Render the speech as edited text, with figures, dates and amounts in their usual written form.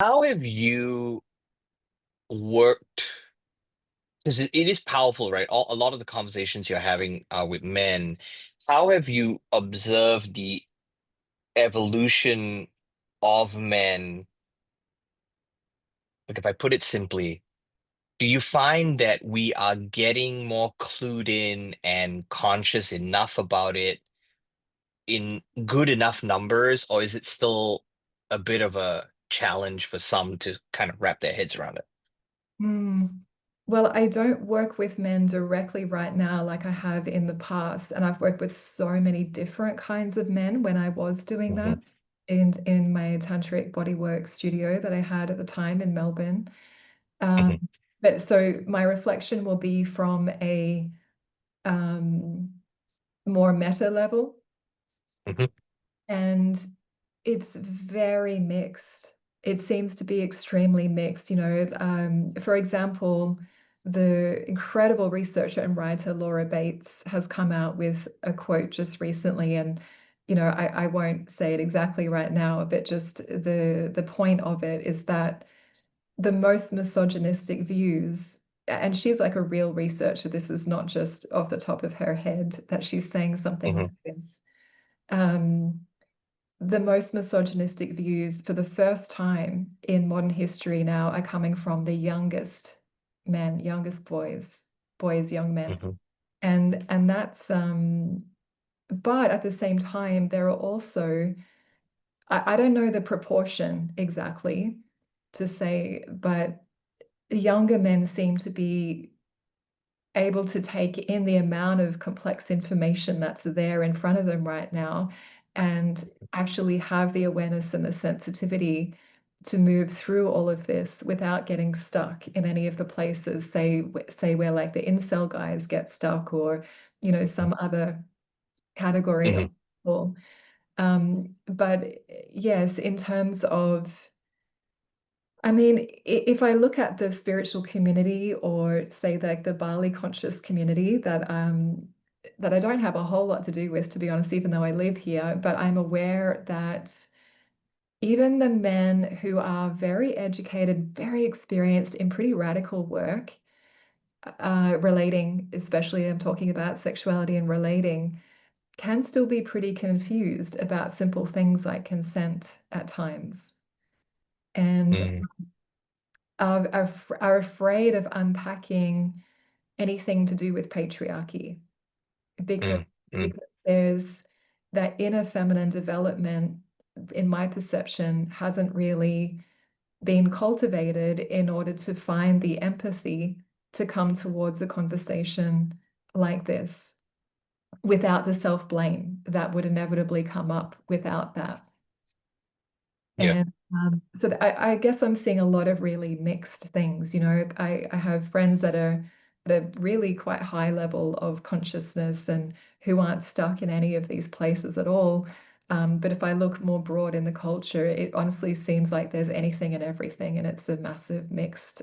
How have you worked? Because it is powerful, right? A lot of the conversations you're having with men. How have you observed the evolution of men? Like, if I put it simply, do you find that we are getting more clued in and conscious enough about it in good enough numbers, or is it still a bit of a challenge for some to kind of wrap their heads around it? Hmm. Well, I don't work with men directly right now like I have in the past, and I've worked with so many different kinds of men when I was doing Hmm. that in my tantric bodywork studio that I had at the time in Melbourne. Um, Hmm. but so my reflection will be from a um, more meta level, Hmm. and it's very mixed. It seems to be extremely mixed. For example, the incredible researcher and writer Laura Bates has come out with a quote just recently, and I won't say it exactly right now, but just the point of it is that the most misogynistic views, and she's like a real researcher, this is not just off the top of her head that she's saying something like Hmm. this. Um, the most misogynistic views for the first time in modern history now are coming from the youngest men, youngest boys, young men. Hmm. And that's but at the same time, there are also I don't know the proportion exactly to say, but younger men seem to be able to take in the amount of complex information that's there in front of them right now and actually have the awareness and the sensitivity to move through all of this without getting stuck in any of the places, say where like the incel guys get stuck or some other category of Hmm. people. But yes, in terms of I mean, if I look at the spiritual community or say like the Bali conscious community that I don't have a whole lot to do with, to be honest, even though I live here, but I'm aware that even the men who are very educated, very experienced in pretty radical work, relating, especially I'm talking about sexuality and relating, can still be pretty confused about simple things like consent at times. And Mm, are afraid of unpacking anything to do with patriarchy because mm, mm, because there's that inner feminine development, in my perception, hasn't really been cultivated in order to find the empathy to come towards a conversation like this without the self-blame that would inevitably come up without that. yeah. And so I guess I'm seeing a lot of really mixed things. I have friends that are at a really quite high level of consciousness and who aren't stuck in any of these places at all. But if I look more broad in the culture, it honestly seems like there's anything and everything, and it's a massive mixed